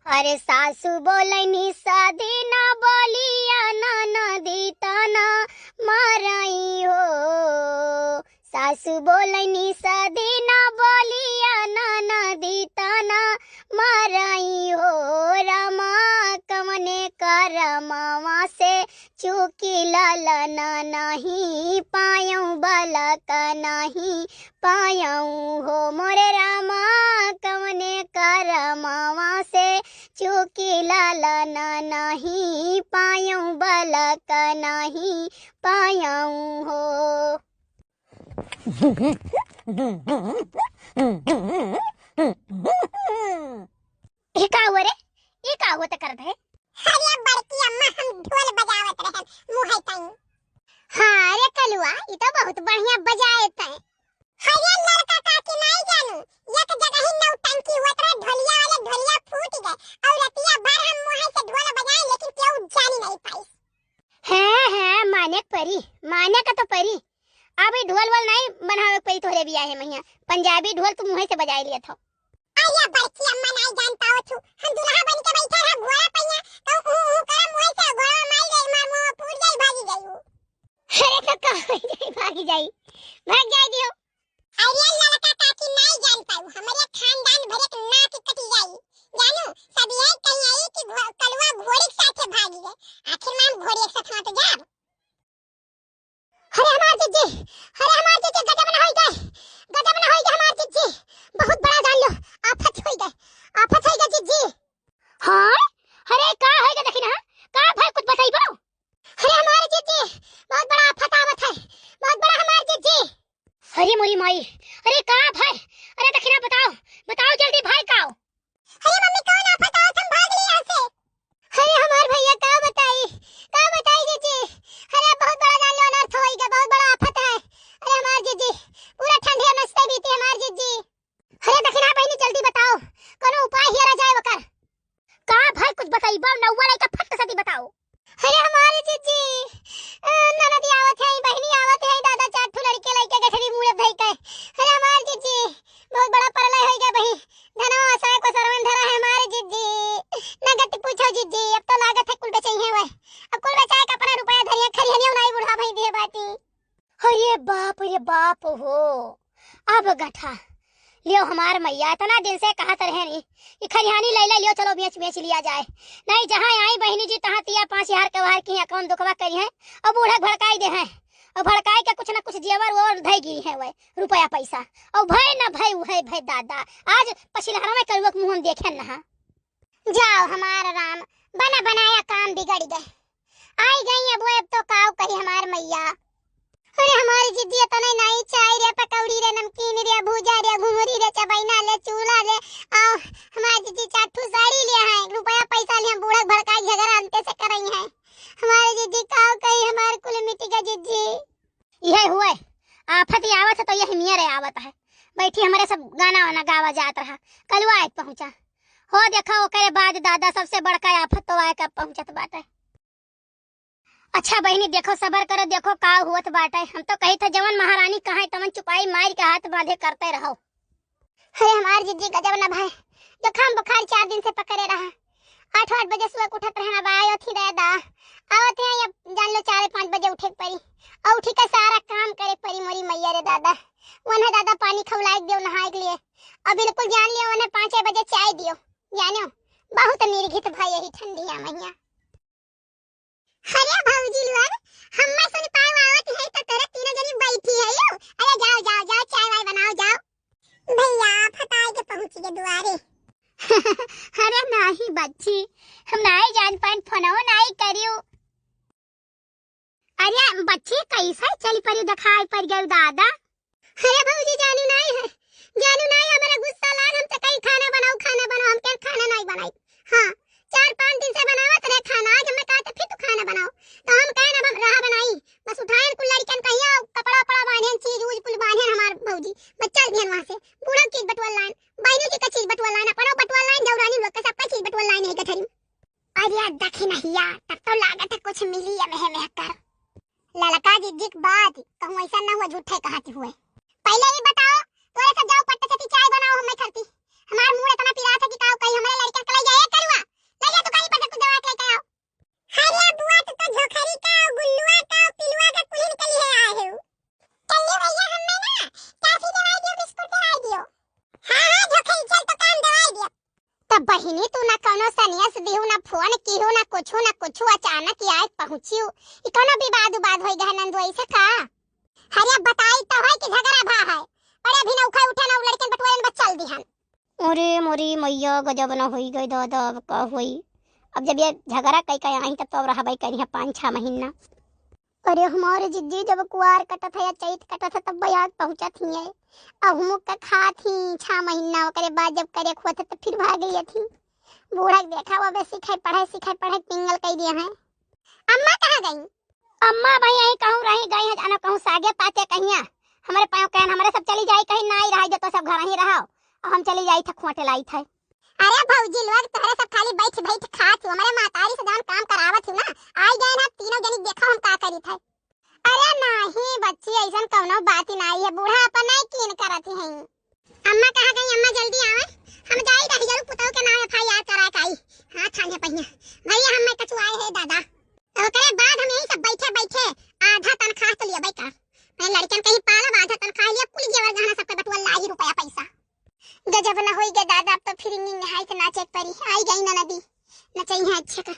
अरे सासू बोलनी शादी ना बोलिया ननदी तना माराई हो। सासू बोलनी शादी ना बोलिया ननदी तना माराई हो। रमा कमने करमावा से चूकी लालना नहीं पायूं बालक नहीं पायूं हो। मोरे रामा कमने करमावा से चूकी लालना नहीं पायूं बालक नहीं पायूं हो। ये का हुआ रे? ये का हुआ करत है? अरे बड़की अम्मा हम ढोल बजावत रहन मुंह तई। हां रे कलुआ ई तो बहुत बढ़िया बजाए तय। अरे लड़का का के नहीं जानू एक जगह ही नौटंकी होत रहे ढोलिया वाले ढोलिया फूट गए और रतिया भर हम मुंह से ढोल बजाए लेकिन केहू जानी नहीं पाई। है माने परी माने का तो परी अब ढोल वाल नहीं बनावे परी तोरे बियाह है मैया पंजाबी ढोल तू मुंह से बजाई लिया था। अरे बड़की अम्मा नहीं जान पाओ छु हम दुल्हा बन के बैठे रह घोड़ा पहिया तो कर मुंह से घोड़ा मार गई मार मुंह फूट गई भागी गई। अरे तो कहां भागी जाई भाग जाई दियो। अरे लड़का काकी नहीं जान पाऊ हमारे खानदान भरे के नाक कटी जाई जानू सब यही कहीं आई कि कलवा घोड़ी के साथ भागी गए आखिर में हम घोड़ी के साथ तो जा। अरे हमार जीजी गजब ना होई गए हमार जीजी बहुत बड़ा जान लो आफत होई गए जीजी। हां अरे का होई गए देखी ना का भाई कुछ बताइबो। अरे हमार जीजी बहुत बड़ा आफत आवत है बहुत बड़ा हमार जीजी। अरे मोरी माई अरे का भाई अरे देखी ना बताओ जल्दी भाई का। अरे मम्मी कौन आफत आवत हम भाग लिए यहां से। अरे हमार भैया का बताई जीजी। अरे बहुत बड़ा जान लो अनर्थ होई गए बहुत बड़ा आफत है। अरे हमार जीजी पूरा ठंडे नसते बीती हमार जीजी। अरे देखना बहनी जल्दी बताओ कोनो उपाय हिरा जाए वकर का भाई कुछ बताइबो नौवा का फट सती बताओ। अरे हमारे जीजी ननदी आवत है बहनी आवत है दादा चार लड़के गठरी मुड़े धई के। अरे हमार जीजी बहुत बड़ा परलय होई गया बही धनवा आशा को सरवन धरा है हमारे जीजी। नगद पूछो जीजी अब तो लागत है कुल बेचई है वे अब कुल बेचाए का अपना रुपया धरिया खरियनियो नहीं बुढ़ा भाई दे बाटी। अरे बाप हो अब गठा लियो हमार मैया इतना दिन से कहत रहे नी कि खरिहानी लैला लियो चलो बेच लिया जाए नहीं जहां आई बहनी जी तहां तिया 5000 के वार की अकाउंट दुखवा करी है अब बूढ़ा भड़काई दे है और भड़काई के कुछ ना कुछ जेवर और धई गिरी है वे रुपया पैसा और भय ना भय भाई दादा आज पछिलहरा में कलुक मुंह हम देखे ना। जाओ हमारा राम बना बनाया काम बिगड़ गए आई गई अब तो काव कही हमार मैया। अरे हमारी जिद्दी तो नहीं चाय रे पकौड़ी रे नमकीन रे भूजा रे घुंगरी रे चबैना ले चूल्हा रे आओ हमारी जिद्दी चाटू साड़ी ले है रुपया पैसा ले हम बूढ़ा भड़काई झगड़ा अंते से कर रही है हमारी जिद्दी काव कही हमार कुल मिट्टी का जिद्दी। यह हुए आफत आवत है तो यह मिया रे आवत है बैठी हमारे सब गाना वाना गावा जात रहा कलवा आज पहुंचा हो देखा ओकरे बाद दादा सबसे बड़का आफत तो आए कब पहुंचत बाटे। अच्छा बहनी देखो सबर करो देखो का हुआ बाटे हम तो कही था जवन महारानी कहा तमन चुपाई मार के हाथ बांधे करते रहो। अरे हमार जिद्दी गजब ना भाई जुकाम बुखार 4 दिन से पकड़े रहा 8 बजे सुबह उठत रहना बायो थी दादा आवत है या जान लो 4-5 बजे उठे परी और उठी का सारा काम करे परी मोरी मैया रे दादा वने दादा पानी खवलाए दियो नहाए के लिए अब बिल्कुल जान लियो वने 5 बजे चाय दियो जानो बहुत निर्घित भाई यही ठंडी है मैया। अरे भौजी लोग हम्मा सुन पाव आवत है तो तेरे तीनों जनी बैठी है यो। अरे जाओ चाय वाय बनाओ जाओ भैया फटाए के पहुंच गए दुआरे। अरे नहीं बच्ची हम नहीं जान पान फोनो नहीं करियो। अरे बच्ची कैसा चली परी दिखाई पर गयो दादा। अरे भौजी जानू नहीं हमारा गुस्सा लाग हम तो कई खाना बनाओ हम के खाना नहीं बनाई। हां 4-5 दिन से बनावत रहे खाना आज हमें कहते फिर तू खाना बनाओ तो हम कहे ना हम रहा बनाई बस उठाए कुल लड़कन कहिया कपड़ा बांधे चीज उज कुल बांधे हमार भौजी बस चल दिहन वहां से बूढ़ा चीज बटवल लाइन बहनों जी का चीज बटवल लाइन अपनो बटवल लाइन जौरानी लोग का सबका चीज बटवल लाइन है गठरी। अरे देखी नहीं यार तब तो लागत है कुछ मिली है मह कर ललका जिद्दी की बात कहूं ऐसा ना हुआ झूठे कहती हुए पहले ये बताओ तोरे सब जाओ पट्टे से चाय बनाओ हमें करती हमार मुंह इतना पिरा था कि काऊ कहीं हमारे लड़का कलाई जाए करवा तब बहिनी तू ना कोनो सनियस दिहु ना फोन किहु ना कुछ अचानक आए पहुंचियो ई कोनो विवाद होई गहनन दो ऐसे का। अरे बताई तो है कि झगड़ा भा है अरे भी ना उठा उठा ना लड़कन बटवाइन बचल दिहन। अरे मोरी मैया गजब न होई गई दादा अब का होई। अब जब ये झगड़ा कई कई आई तब रहबई करी 5-6 महीना। अरे हमारे जिद्दी जब कुआर कटत है या चैत कटत है तब बयाग पहुंचत ही है। अब हम का खात ही 6 महीना ओकरे बाद जब करे खोत तो फिर भाग गई थी। बूढ़ा देखा वो बे सिखाई पढ़ाई पिंगल कई दिया है। अम्मा कहां गई? अम्मा भाई यही कहूं रही गई है जाना कहूं सागे पाते कहिया हमारे पायो कहन हमारे सब चली जाई कहीं ना ही रहा जो तो सब घर ही रहो और हम चली जाई थ खोटे लाई थे। अरे भौजी लोग तोहरे सब खाली बैठ खात हमारे मातारी से जान काम करावत हूं ना आई गए ना तीनों जनी देखो हम का करी थे। अरे नहीं बच्ची ऐसन कौनो बात ही नहीं है बूढ़ा अपन नहीं कीन करत है। अम्मा कहां गई? अम्मा जल्दी आवे हम जाई रही जरूर पुतौ के नाम एफआईआर करा के आई। हां थाने पहिया भैया हम में कचुआए है दादा ओकरे बाद हम यही सब बैठे आधा तनख्वाह तो लिया बैठा मैं लड़कन कहीं पालब आधा तनख्वाह लिया कुल जेवर गहना सबके बटुआ लाई रुपया पैसा। गजब न होई गे दादा अब तो फिर निहाई से नाचे परी आई गई ना नदी नचई है अच्छे का।